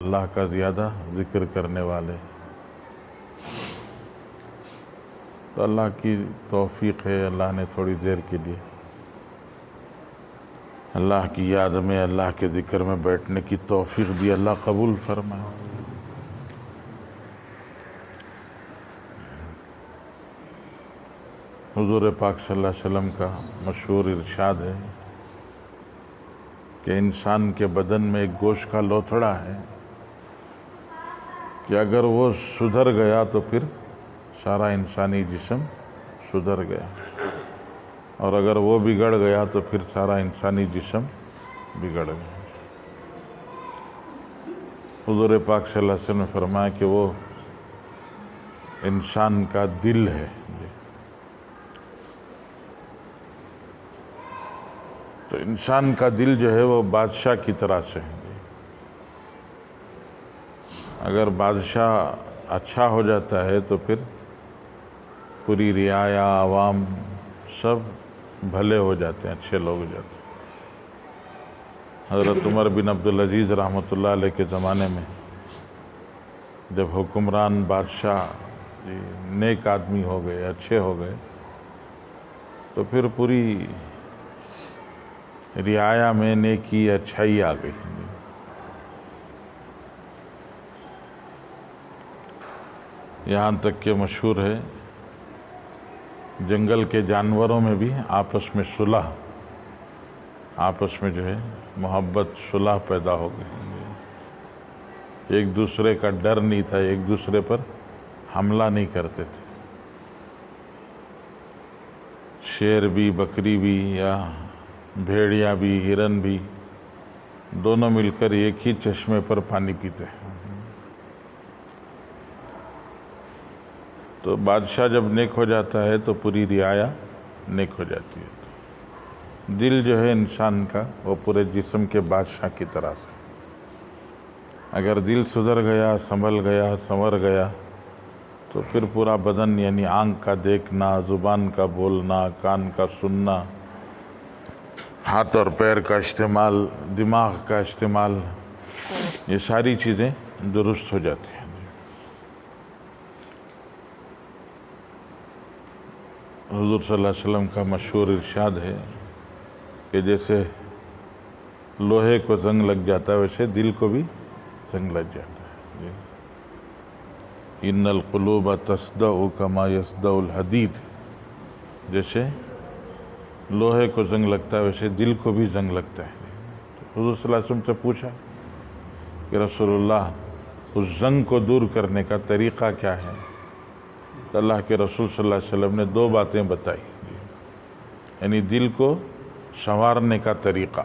اللہ کا زیادہ ذکر کرنے والے. تو اللہ کی توفیق ہے، اللہ نے تھوڑی دیر کے لیے اللہ کی یاد میں، اللہ کے ذکر میں بیٹھنے کی توفیق دی. اللہ قبول فرمائے. حضور پاک صلی اللہ علیہ وسلم کا مشہور ارشاد ہے کہ انسان کے بدن میں ایک گوشت کا لوتھڑا ہے کہ اگر وہ سدھر گیا تو پھر سارا انسانی جسم سدھر گیا، اور اگر وہ بگڑ گیا تو پھر سارا انسانی جسم بگڑ گیا. حضور پاک صلی اللہ علیہ وسلم نے فرمایا کہ وہ انسان کا دل ہے. تو انسان کا دل جو ہے وہ بادشاہ کی طرح سے ہے. اگر بادشاہ اچھا ہو جاتا ہے تو پھر پوری رعایا، عوام سب بھلے ہو جاتے ہیں، اچھے لوگ ہو جاتے ہیں. حضرت عمر بن عبدالعزیز رحمۃ اللہ علیہ کے زمانے میں جب حکمران بادشاہ نیک آدمی ہو گئے، اچھے ہو گئے، تو پھر پوری رعایا میں نیکی، اچھائی آ گئی. یہاں تک کہ مشہور ہے جنگل کے جانوروں میں بھی آپس میں صلح، آپس میں جو ہے محبت، صلح پیدا ہو گئی. ایک دوسرے کا ڈر نہیں تھا، ایک دوسرے پر حملہ نہیں کرتے تھے. شیر بھی، بکری بھی، یا بھیڑیا بھی، ہرن بھی، دونوں مل کر ایک ہی چشمے پر پانی پیتے ہیں. تو بادشاہ جب نیک ہو جاتا ہے تو پوری رعایا نیک ہو جاتی ہے. دل جو ہے انسان کا وہ پورے جسم کے بادشاہ کی طرح سے. اگر دل سدھر گیا، سنبھل گیا، سنور گیا تو پھر پورا بدن، یعنی آنکھ کا دیکھنا، زبان کا بولنا، کان کا سننا، ہاتھ اور پیر کا استعمال، دماغ کا استعمال، یہ ساری چیزیں درست ہو جاتی ہیں. حضور صلی اللہ علیہ وسلم کا مشہور ارشاد ہے کہ جیسے لوہے کو زنگ لگ جاتا ہے ویسے دل کو بھی زنگ لگ جاتا ہے. ان القلوب تصدع کما یصدع الحدید، جیسے لوہے کو زنگ لگتا ہے ویسے دل کو بھی زنگ لگتا ہے. حضور صلی اللہ علیہ وسلم سے پوچھا کہ رسول اللہ، اس زنگ کو دور کرنے کا طریقہ کیا ہے؟ تو اللہ کے رسول صلی اللہ علیہ وسلم نے دو باتیں بتائی، یعنی دل کو سنوارنے کا طریقہ.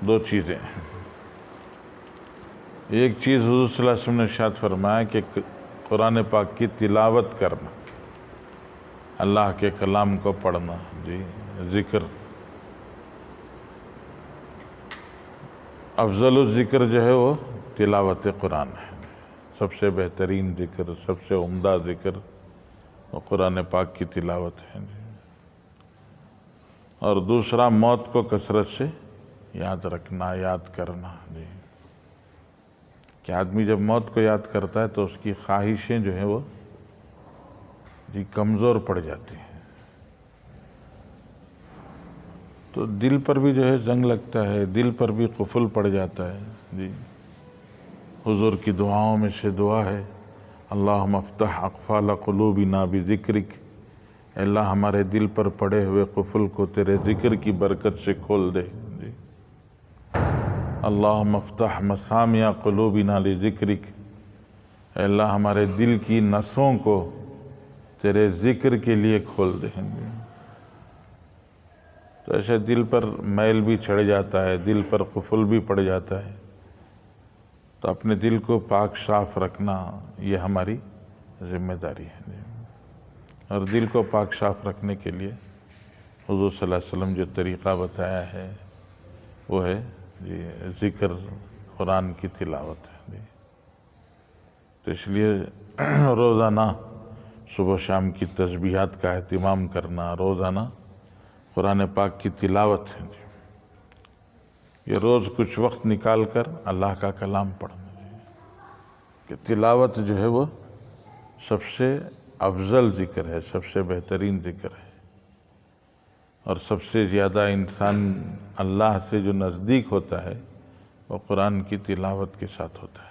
دو چیزیں. ایک چیز حضور صلی اللہ علیہ وسلم نے ارشاد فرمایا کہ قرآن پاک کی تلاوت کرنا، اللہ کے کلام کو پڑھنا، ذکر. افضل الذکر جو ہے وہ تلاوت قرآن ہے. سب سے بہترین ذکر، سب سے عمدہ ذکر وہ قرآن پاک کی تلاوت ہے. اور دوسرا موت کو کثرت سے یاد رکھنا، یاد کرنا. کہ آدمی جب موت کو یاد کرتا ہے تو اس کی خواہشیں جو ہیں وہ کمزور پڑ جاتی ہیں. تو دل پر بھی جو ہے زنگ لگتا ہے، دل پر بھی قفل پڑ جاتا ہے. حضور کی دعاؤں میں سے دعا ہے اللہم افتح اقفال قلوبنا بذکرک، اے اللہ ہمارے دل پر پڑے ہوئے قفل کو تیرے ذکر کی برکت سے کھول دے. اللہم افتح مسامع قلوبنا لذکرک، اے اللہ ہمارے دل کی نسوں کو تیرے ذکر کے لیے کھول دے. تو ایسے دل پر میل بھی چڑھ جاتا ہے، دل پر قفل بھی پڑ جاتا ہے. تو اپنے دل کو پاک صاف رکھنا یہ ہماری ذمہ داری ہے. اور دل کو پاک صاف رکھنے کے لیے حضور صلی اللہ علیہ وسلم جو طریقہ بتایا ہے وہ ہے ذکر، قرآن کی تلاوت ہے. تو اس لیے روزانہ صبح و شام کی تسبیحات کا اہتمام کرنا، روزانہ قرآن پاک کی تلاوت ہے. یہ روز کچھ وقت نکال کر اللہ کا کلام پڑھنا، کہ تلاوت جو ہے وہ سب سے افضل ذکر ہے، سب سے بہترین ذکر ہے، اور سب سے زیادہ انسان اللہ سے جو نزدیک ہوتا ہے وہ قرآن کی تلاوت کے ساتھ ہوتا ہے۔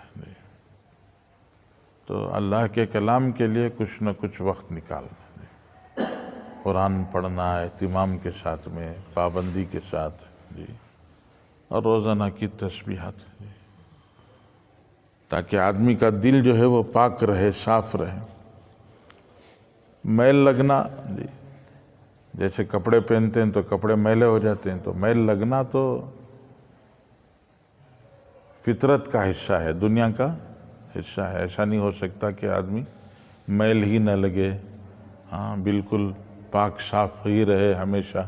تو اللہ کے کلام کے لیے کچھ نہ کچھ وقت نکالنا، قرآن پڑھنا اہتمام کے ساتھ میں، پابندی کے ساتھ، اور روزانہ کی تسبیحات، تاکہ آدمی کا دل جو ہے وہ پاک رہے، صاف رہے۔ میل لگنا، جیسے کپڑے پہنتے ہیں تو کپڑے میلے ہو جاتے ہیں، تو میل لگنا تو فطرت کا حصہ ہے، دنیا کا حصہ ہے۔ ایسا نہیں ہو سکتا کہ آدمی میل ہی نہ لگے، ہاں بالکل پاک صاف ہی رہے ہمیشہ،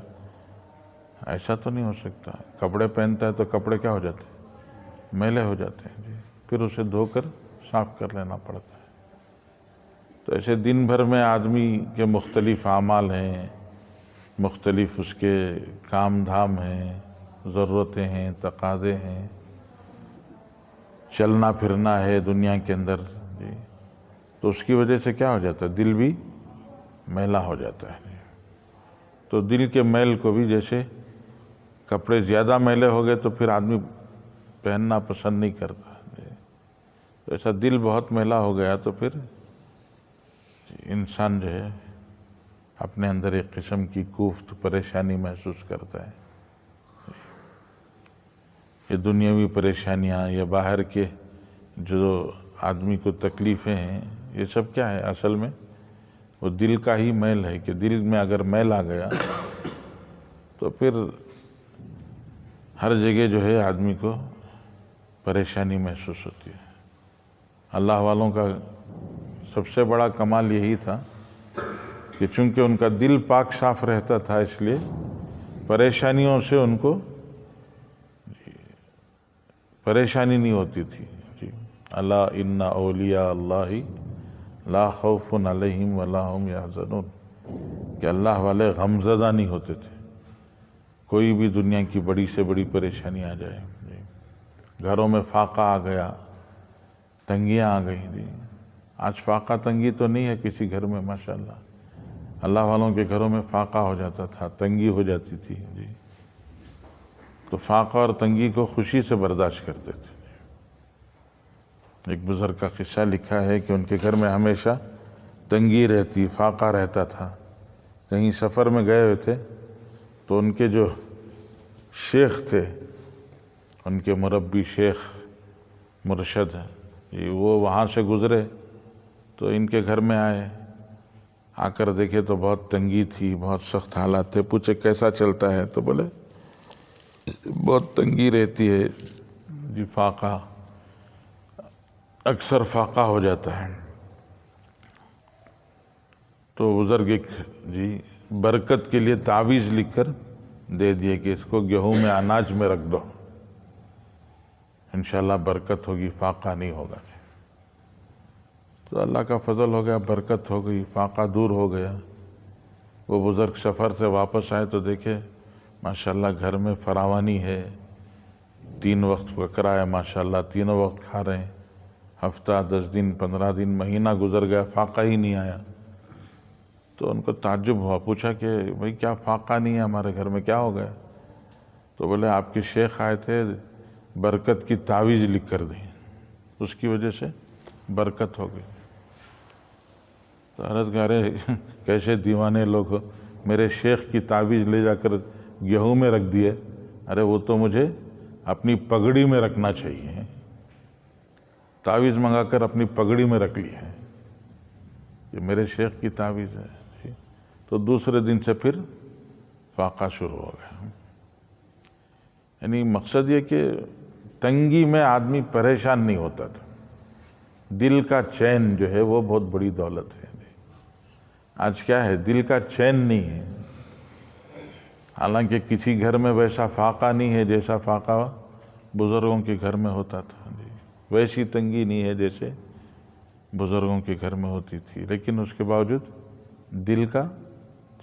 ایسا تو نہیں ہو سکتا۔ کپڑے پہنتا ہے تو کپڑے کیا ہو جاتے ہیں؟ میلے ہو جاتے ہیں، پھر اسے دھو کر صاف کر لینا پڑتا ہے۔ تو ایسے دن بھر میں آدمی کے مختلف اعمال ہیں، مختلف اس کے کام دھام ہیں، ضرورتیں ہیں، تقاضے ہیں، چلنا پھرنا ہے دنیا کے اندر، تو اس کی وجہ سے کیا ہو جاتا ہے؟ دل بھی میلا ہو جاتا ہے۔ تو دل کے میل کو بھی، جیسے کپڑے زیادہ میلے ہو گئے تو پھر آدمی پہننا پسند نہیں کرتا، تو ایسا دل بہت میلا ہو گیا تو پھر انسان جو ہے اپنے اندر ایک قسم کی کوفت، پریشانی محسوس کرتا ہے۔ یہ دنیاوی پریشانیاں یا باہر کے جو آدمی کو تکلیفیں ہیں، یہ سب کیا ہے؟ اصل میں وہ دل کا ہی میل ہے، کہ دل میں اگر میل آ گیا تو پھر ہر جگہ جو ہے آدمی کو پریشانی محسوس ہوتی ہے۔ اللہ والوں کا سب سے بڑا کمال یہی تھا کہ چونکہ ان کا دل پاک صاف رہتا تھا، اس لیے پریشانیوں سے ان کو پریشانی نہیں ہوتی تھی۔ الا ان اولیاء اللہ لا خوف علیہم ولا هم یحزنون، کہ اللہ والے غمزدہ نہیں ہوتے تھے، کوئی بھی دنیا کی بڑی سے بڑی پریشانی آ جائے، گھروں میں فاقہ آ گیا، تنگیاں آ گئی۔ آج فاقہ تنگی تو نہیں ہے کسی گھر میں، ماشاءاللہ، اللہ والوں کے گھروں میں فاقہ ہو جاتا تھا، تنگی ہو جاتی تھی، تو فاقہ اور تنگی کو خوشی سے برداشت کرتے تھے۔ ایک بزرگ کا قصہ لکھا ہے کہ ان کے گھر میں ہمیشہ تنگی رہتی، فاقہ رہتا تھا۔ کہیں سفر میں گئے ہوئے تھے تو ان کے جو شیخ تھے، ان کے مربی، شیخ، مرشد، وہ وہاں سے گزرے تو ان کے گھر میں آئے، آ کر دیکھے تو بہت تنگی تھی، بہت سخت حالات تھے۔ پوچھے کیسا چلتا ہے؟ تو بولے بہت تنگی رہتی ہے جی، فاقہ، اکثر فاقہ ہو جاتا ہے۔ تو بزرگ ایک برکت کے لیے تعویذ لکھ کر دے دیے کہ اس کو گیہوں میں، اناج میں رکھ دو، انشاءاللہ برکت ہوگی، فاقہ نہیں ہوگا۔ تو اللہ کا فضل ہو گیا، برکت ہو گئی، فاقہ دور ہو گیا۔ وہ بزرگ سفر سے واپس آئے تو دیکھے ماشاءاللہ گھر میں فراوانی ہے، 3 وقت بکرا ہے، ماشاءاللہ تینوں وقت کھا رہے ہیں۔ ہفتہ، 10 دن، 15 دن، مہینہ گزر گیا، فاقہ ہی نہیں آیا۔ تو ان کو تعجب ہوا، پوچھا کہ بھئی کیا فاقہ نہیں ہے ہمارے گھر میں، کیا ہو گیا؟ تو بولے آپ کے شیخ آئے تھے، برکت کی تعویذ لکھ کر دی، اس کی وجہ سے برکت ہو گئی۔ تو عرض کرے کیسے دیوانے لوگ ہو، میرے شیخ کی تعویذ لے جا کر گیہوں میں رکھ دیے، ارے وہ تو مجھے اپنی پگڑی میں رکھنا چاہیے، تعویذ منگا کر اپنی پگڑی میں رکھ لی ہے، یہ میرے شیخ کی تعویذ ہے۔ تو دوسرے دن سے پھر فاقہ شروع ہو گیا۔ یعنی مقصد یہ کہ تنگی میں آدمی پریشان نہیں ہوتا تھا، دل کا چین جو ہے وہ بہت بڑی دولت ہے۔ آج کیا ہے؟ دل کا چین نہیں ہے، حالانکہ کسی گھر میں ویسا فاقہ نہیں ہے جیسا فاقہ بزرگوں کے گھر میں ہوتا تھا، ویسی تنگی نہیں ہے جیسے بزرگوں کے گھر میں ہوتی تھی، لیکن اس کے باوجود دل کا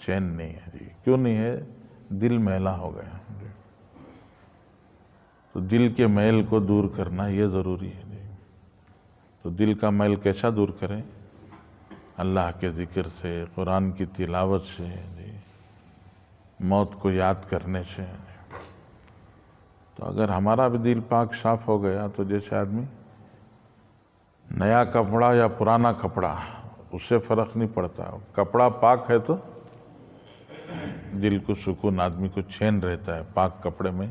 چین نہیں ہے۔ کیوں نہیں ہے؟ دل میلا ہو گیا۔ تو دل کے میل کو دور کرنا یہ ضروری ہے جی۔ تو دل کا میل کیسا دور کریں؟ اللہ کے ذکر سے، قرآن کی تلاوت سے جی، موت کو یاد کرنے سے۔ تو اگر ہمارا بھی دل پاک صاف ہو گیا تو جیسے آدمی نیا کپڑا یا پرانا کپڑا، اس سے فرق نہیں پڑتا، کپڑا پاک ہے تو دل کو سکون، آدمی کو چین رہتا ہے، پاک کپڑے میں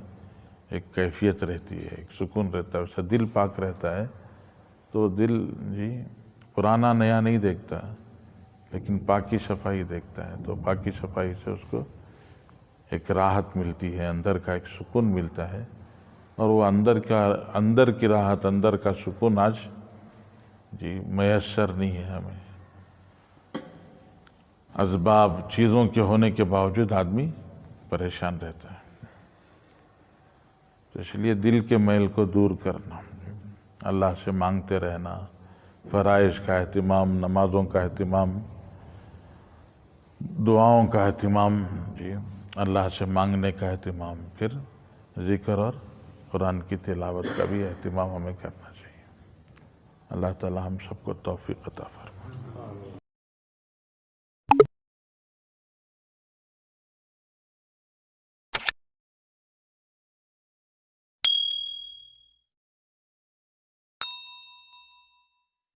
ایک کیفیت رہتی ہے، ایک سکون رہتا ہے، اسے دل پاک رہتا ہے تو دل جی پرانا نیا نہیں دیکھتا لیکن پاکی صفائی دیکھتا ہے، تو پاکی صفائی سے اس کو ایک راحت ملتی ہے، اندر کا ایک سکون ملتا ہے، اور وہ اندر کی راحت، اندر کا سکون آج جی میسر نہیں ہے ہمیں۔ اسباب چیزوں کے ہونے کے باوجود آدمی پریشان رہتا ہے، تو اس لیے دل کے میل کو دور کرنا، اللہ سے مانگتے رہنا، فرائض کا اہتمام، نمازوں کا اہتمام، دعاؤں کا اہتمام جی، اللہ سے مانگنے کا اہتمام، پھر ذکر اور قرآن کی تلاوت کا بھی اہتمام ہمیں کرنا چاہیے۔ اللہ تعالی ہم سب کو توفیق عطا فرمائے۔